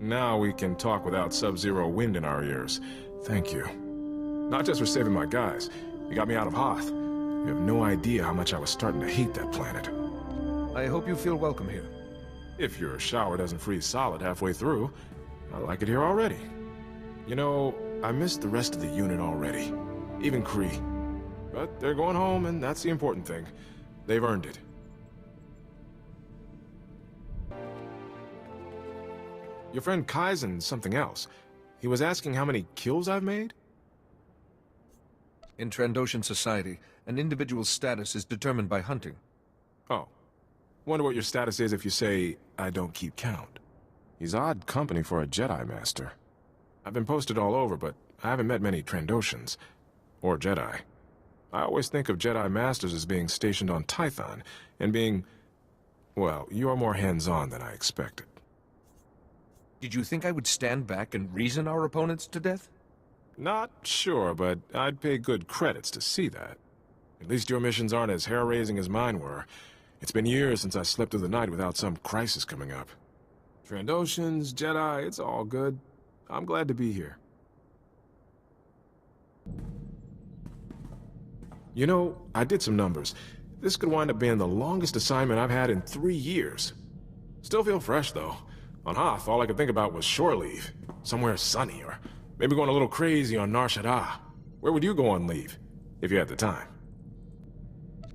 Now we can talk without sub-zero wind in our ears. Thank you. Not just for saving my guys. You got me out of Hoth. You have no idea how much I was starting to hate that planet. I hope you feel welcome here. If your shower doesn't freeze solid halfway through, I like it here already. You know, I missed the rest of the unit already. Even Kree. But they're going home, and that's the important thing. They've earned it. Your friend Kaizen's something else. He was asking how many kills I've made? In Trandoshan society, an individual's status is determined by hunting. Oh. Wonder what your status is if you say, I don't keep count. He's odd company for a Jedi Master. I've been posted all over, but I haven't met many Trandoshans. Or Jedi. I always think of Jedi Masters as being stationed on Tython, and being... well, you're more hands-on than I expected. Did you think I would stand back and reason our opponents to death? Not sure, but I'd pay good credits to see that. At least your missions aren't as hair-raising as mine were. It's been years since I slept through the night without some crisis coming up. Trandoshans, Jedi, it's all good. I'm glad to be here. You know, I did some numbers. This could wind up being the longest assignment I've had in 3 years. Still feel fresh, though. On Hoth, all I could think about was shore leave. Somewhere sunny, or maybe going a little crazy on Nar Shaddaa. Where would you go on leave, if you had the time?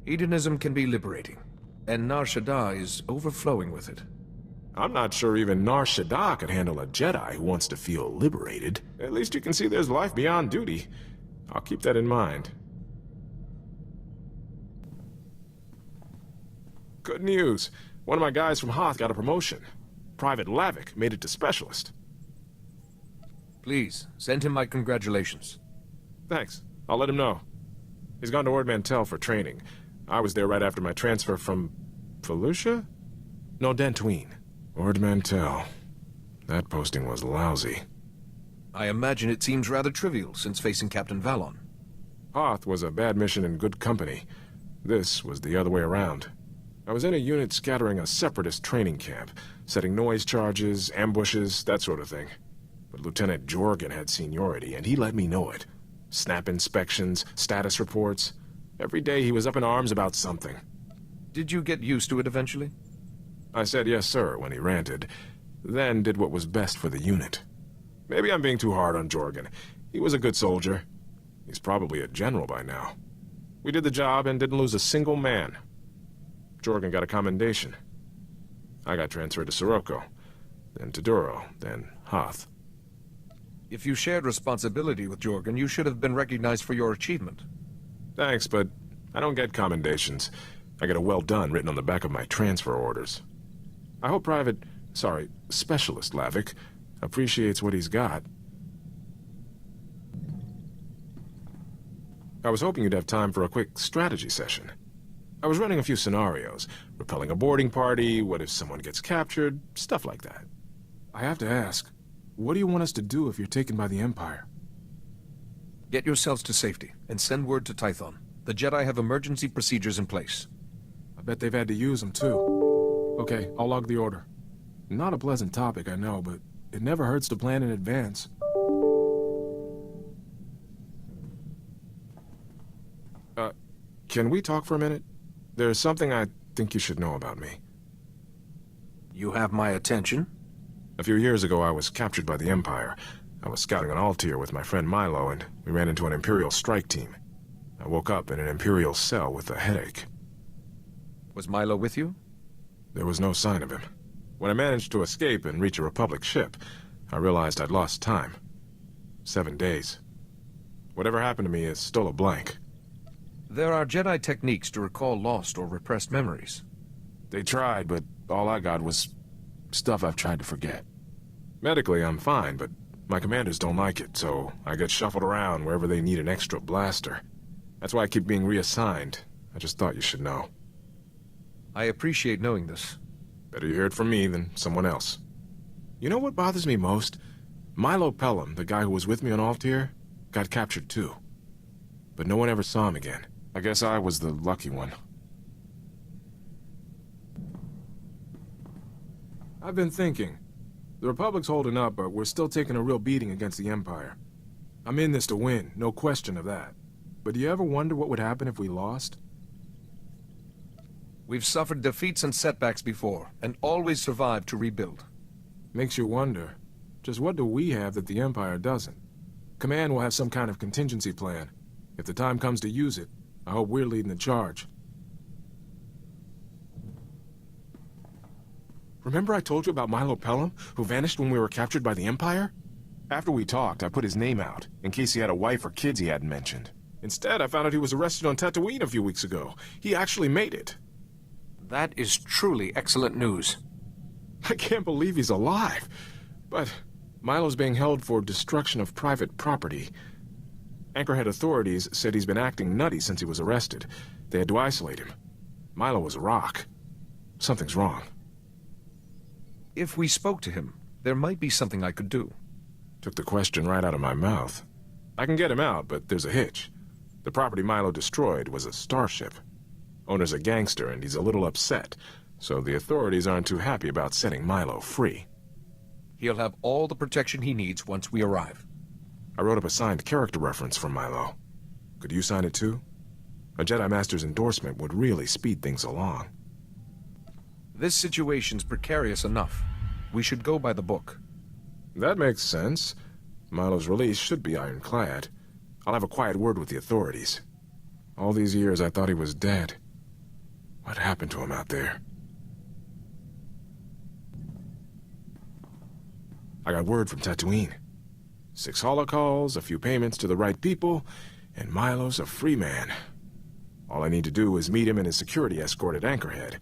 Hedonism can be liberating, and Nar Shaddaa is overflowing with it. I'm not sure even Nar Shaddaa could handle a Jedi who wants to feel liberated. At least you can see there's life beyond duty. I'll keep that in mind. Good news. One of my guys from Hoth got a promotion. Private Lavik made it to Specialist. Please, send him my congratulations. Thanks. I'll let him know. He's gone to Ord Mantell for training. I was there right after my transfer from... Felucia? No, Dantooine. Ord Mantell. That posting was lousy. I imagine it seems rather trivial since facing Captain Valon. Hoth was a bad mission in good company. This was the other way around. I was in a unit scattering a separatist training camp, setting noise charges, ambushes, that sort of thing. But Lieutenant Jorgen had seniority, and he let me know it. Snap inspections, status reports. Every day he was up in arms about something. Did you get used to it eventually? I said yes, sir, when he ranted, then did what was best for the unit. Maybe I'm being too hard on Jorgen. He was a good soldier. He's probably a general by now. We did the job and didn't lose a single man. Jorgen got a commendation. I got transferred to Sirocco, then to Duro, then Hoth. If you shared responsibility with Jorgen, you should have been recognized for your achievement. Thanks, but I don't get commendations. I get a well done written on the back of my transfer orders. I hope Specialist Lavik appreciates what he's got. I was hoping you'd have time for a quick strategy session. I was running a few scenarios, repelling a boarding party, what if someone gets captured, stuff like that. I have to ask, what do you want us to do if you're taken by the Empire? Get yourselves to safety, and send word to Tython. The Jedi have emergency procedures in place. I bet they've had to use them, too. Okay, I'll log the order. Not a pleasant topic, I know, but it never hurts to plan in advance. Can we talk for a minute? There's something I think you should know about me. You have my attention? A few years ago, I was captured by the Empire. I was scouting on Altair with my friend Milo, and we ran into an Imperial strike team. I woke up in an Imperial cell with a headache. Was Milo with you? There was no sign of him. When I managed to escape and reach a Republic ship, I realized I'd lost time. 7 days. Whatever happened to me is still a blank. There are Jedi techniques to recall lost or repressed memories. They tried, but all I got was stuff I've tried to forget. Medically, I'm fine, but my commanders don't like it, so I get shuffled around wherever they need an extra blaster. That's why I keep being reassigned. I just thought you should know. I appreciate knowing this. Better you hear it from me than someone else. You know what bothers me most? Milo Pelham, the guy who was with me on Altair, got captured too. But no one ever saw him again. I guess I was the lucky one. I've been thinking, The Republic's holding up, but we're still taking a real beating against the Empire. I'm in this to win, no question of that. But do you ever wonder what would happen if we lost? We've suffered defeats and setbacks before, and always survived to rebuild. Makes you wonder. Just what do we have that the Empire doesn't? Command will have some kind of contingency plan. If the time comes to use it, I hope we're leading the charge. Remember I told you about Milo Pelham, who vanished when we were captured by the Empire? After we talked, I put his name out, in case he had a wife or kids he hadn't mentioned. Instead, I found out he was arrested on Tatooine a few weeks ago. He actually made it. That is truly excellent news. I can't believe he's alive. But Milo's being held for destruction of private property. Anchorhead authorities said he's been acting nutty since he was arrested. They had to isolate him. Milo was a rock. Something's wrong. If we spoke to him, there might be something I could do. Took the question right out of my mouth. I can get him out, but there's a hitch. The property Milo destroyed was a starship. Owner's a gangster, and he's a little upset, so the authorities aren't too happy about setting Milo free. He'll have all the protection he needs once we arrive. I wrote up a signed character reference for Milo. Could you sign it too? A Jedi Master's endorsement would really speed things along. This situation's precarious enough. We should go by the book. That makes sense. Milo's release should be ironclad. I'll have a quiet word with the authorities. All these years I thought he was dead. What happened to him out there? I got word from Tatooine. 6 holocalls, a few payments to the right people, and Milo's a free man. All I need to do is meet him and his security escort at Anchorhead,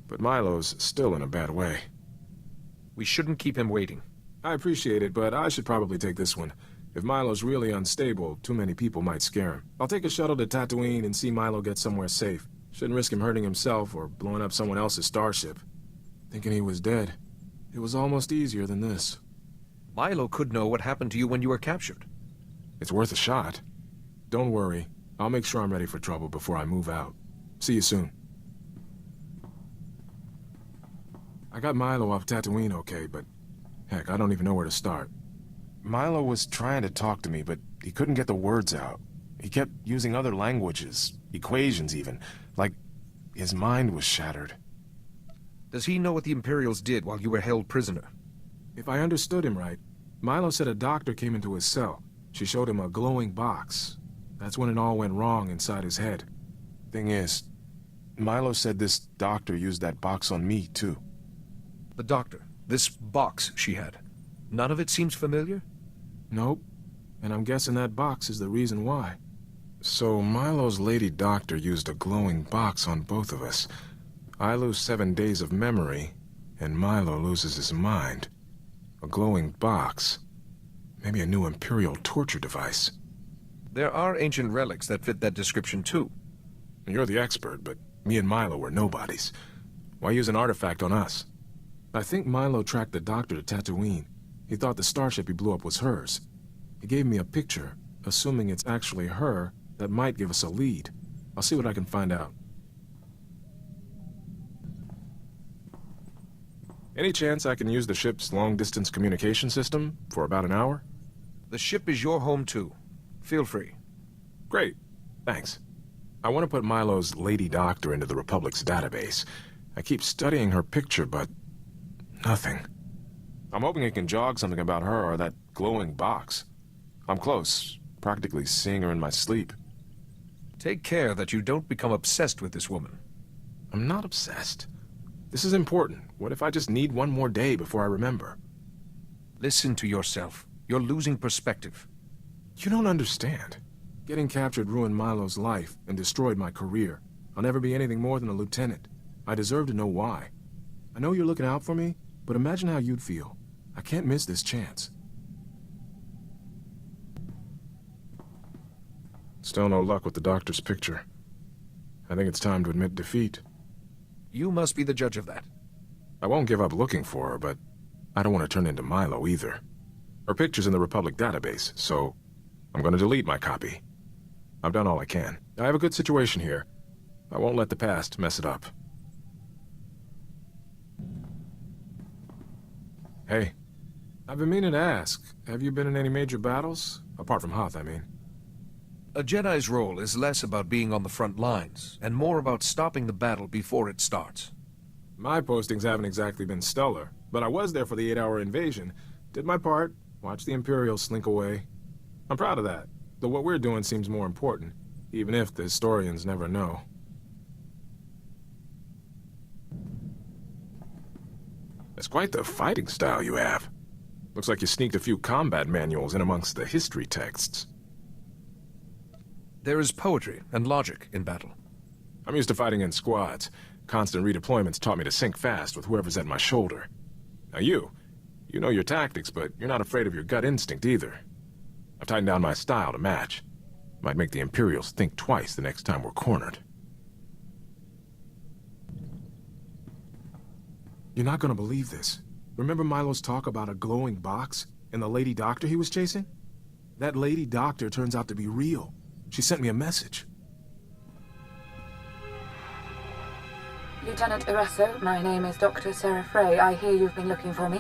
but Milo's still in a bad way. We shouldn't keep him waiting. I appreciate it, but I should probably take this one. If Milo's really unstable, too many people might scare him. I'll take a shuttle to Tatooine and see Milo get somewhere safe. Shouldn't risk him hurting himself or blowing up someone else's starship. Thinking he was dead. It was almost easier than this. Milo could know what happened to you when you were captured. It's worth a shot. Don't worry. I'll make sure I'm ready for trouble before I move out. See you soon. I got Milo off Tatooine okay, but heck, I don't even know where to start. Milo was trying to talk to me, but he couldn't get the words out. He kept using other languages, equations even, like his mind was shattered. Does he know what the Imperials did while you were held prisoner? If I understood him right, Milo said a doctor came into his cell. She showed him a glowing box. That's when it all went wrong inside his head. Thing is, Milo said this doctor used that box on me, too. The doctor, this box she had, none of it seems familiar? Nope. And I'm guessing that box is the reason why. So Milo's lady doctor used a glowing box on both of us. I lose 7 days of memory, and Milo loses his mind. A glowing box. Maybe a new Imperial torture device. There are ancient relics that fit that description, too. You're the expert, but me and Milo were nobodies. Why use an artifact on us? I think Milo tracked the doctor to Tatooine. He thought the starship he blew up was hers. He gave me a picture, assuming it's actually her, that might give us a lead. I'll see what I can find out. Any chance I can use the ship's long-distance communication system for about an hour? The ship is your home, too. Feel free. Great. Thanks. I want to put Milo's lady doctor into the Republic's database. I keep studying her picture, but nothing. I'm hoping it can jog something about her or that glowing box. I'm close, practically seeing her in my sleep. Take care that you don't become obsessed with this woman. I'm not obsessed. This is important. What if I just need one more day before I remember? Listen to yourself. You're losing perspective. You don't understand. Getting captured ruined Milo's life and destroyed my career. I'll never be anything more than a lieutenant. I deserve to know why. I know you're looking out for me, but imagine how you'd feel. I can't miss this chance. Still no luck with the doctor's picture. I think it's time to admit defeat. You must be the judge of that. I won't give up looking for her, but I don't want to turn into Milo either. Her picture's in the Republic database, so I'm going to delete my copy. I've done all I can. I have a good situation here. I won't let the past mess it up. Hey, I've been meaning to ask, have you been in any major battles? Apart from Hoth, I mean. A Jedi's role is less about being on the front lines, and more about stopping the battle before it starts. My postings haven't exactly been stellar, but I was there for the 8-hour invasion. Did my part, watched the Imperials slink away. I'm proud of that, though what we're doing seems more important, even if the historians never know. That's quite the fighting style you have. Looks like you sneaked a few combat manuals in amongst the history texts. There is poetry and logic in battle. I'm used to fighting in squads. Constant redeployments taught me to sync fast with whoever's at my shoulder. Now you know your tactics, but you're not afraid of your gut instinct either. I've tightened down my style to match. Might make the Imperials think twice the next time we're cornered. You're not gonna believe this. Remember Milo's talk about a glowing box and the lady doctor he was chasing? That lady doctor turns out to be real. She sent me a message. Lieutenant Iresso, my name is Dr. Sarah Fray. I hear you've been looking for me.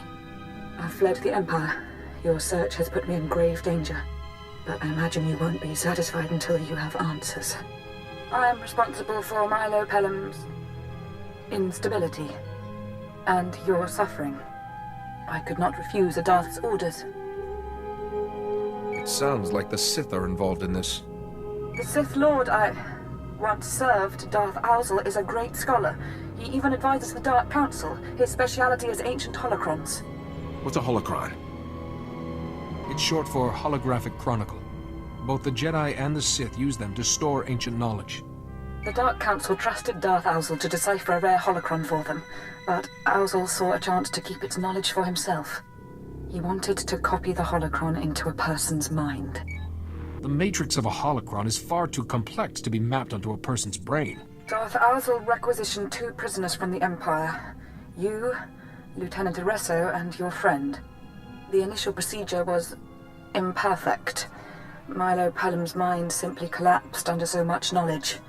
I've fled the Empire. Your search has put me in grave danger. But I imagine you won't be satisfied until you have answers. I am responsible for Milo Pelham's instability and your suffering. I could not refuse a Darth's orders. It sounds like the Sith are involved in this. The Sith Lord I once served, Darth Owzel, is a great scholar. He even advises the Dark Council. His speciality is ancient holocrons. What's a holocron? It's short for holographic chronicle. Both the Jedi and the Sith use them to store ancient knowledge. The Dark Council trusted Darth Owzel to decipher a rare holocron for them, but Owzel saw a chance to keep its knowledge for himself. He wanted to copy the holocron into a person's mind. The matrix of a holocron is far too complex to be mapped onto a person's brain. Darth Owzel requisitioned 2 prisoners from the Empire. You, Lieutenant Iresso, and your friend. The initial procedure was imperfect. Milo Pelham's mind simply collapsed under so much knowledge.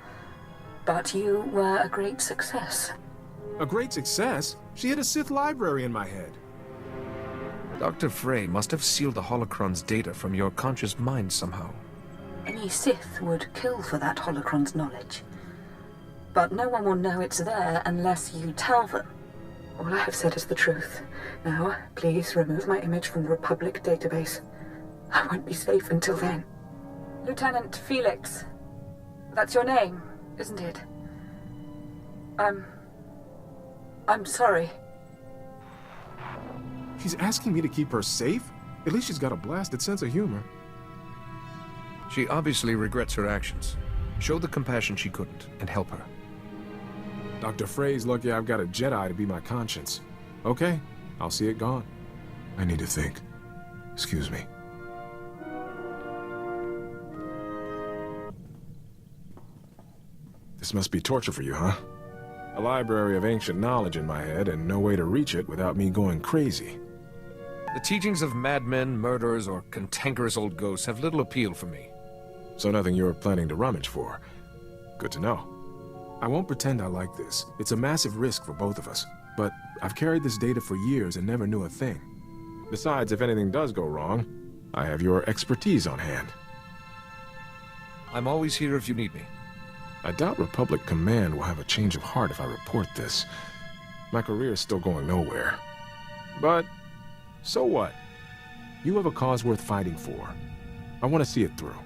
But you were a great success. A great success? She had a Sith library in my head. Dr. Fray must have sealed the holocron's data from your conscious mind somehow. Any Sith would kill for that holocron's knowledge. But no one will know it's there unless you tell them. All I have said is the truth. Now, please remove my image from the Republic database. I won't be safe until then. Lieutenant Felix. That's your name, isn't it? I'm sorry. She's asking me to keep her safe? At least she's got a blasted sense of humor. She obviously regrets her actions. Show the compassion she couldn't, and help her. Dr. Fray's lucky I've got a Jedi to be my conscience. Okay, I'll see it gone. I need to think. Excuse me. This must be torture for you, huh? A library of ancient knowledge in my head and no way to reach it without me going crazy. The teachings of madmen, murderers, or cantankerous old ghosts have little appeal for me. So nothing you're planning to rummage for. Good to know. I won't pretend I like this. It's a massive risk for both of us. But I've carried this data for years and never knew a thing. Besides, if anything does go wrong, I have your expertise on hand. I'm always here if you need me. I doubt Republic Command will have a change of heart if I report this. My career's still going nowhere. But, so what? You have a cause worth fighting for. I want to see it through.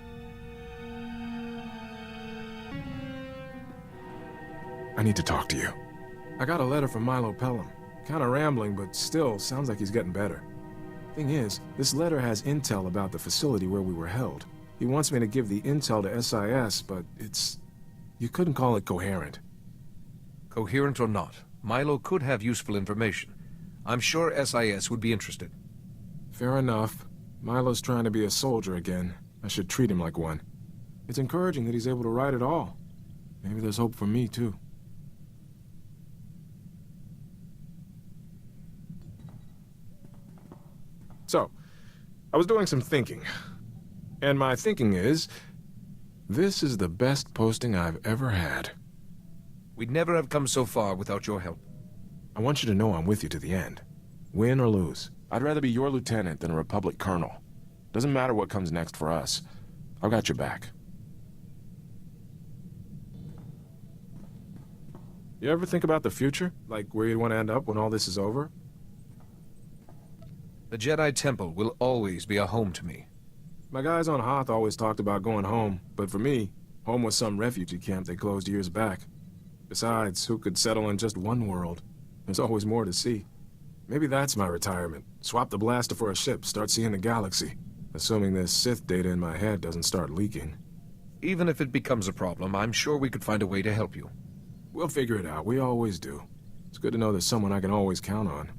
I need to talk to you. I got a letter from Milo Pelham. Kinda rambling, but still sounds like he's getting better. Thing is, this letter has intel about the facility where we were held. He wants me to give the intel to SIS, but it's... You couldn't call it coherent. Coherent or not, Milo could have useful information. I'm sure SIS would be interested. Fair enough. Milo's trying to be a soldier again. I should treat him like one. It's encouraging that he's able to write at all. Maybe there's hope for me, too. So, I was doing some thinking. And my thinking is, this is the best posting I've ever had. We'd never have come so far without your help. I want you to know I'm with you to the end. Win or lose. I'd rather be your lieutenant than a Republic colonel. Doesn't matter what comes next for us. I've got your back. You ever think about the future? Like where you'd want to end up when all this is over? The Jedi Temple will always be a home to me. My guys on Hoth always talked about going home, but for me, home was some refugee camp they closed years back. Besides, who could settle in just one world? There's always more to see. Maybe that's my retirement. Swap the blaster for a ship, start seeing the galaxy. Assuming this Sith data in my head doesn't start leaking. Even if it becomes a problem, I'm sure we could find a way to help you. We'll figure it out, we always do. It's good to know there's someone I can always count on.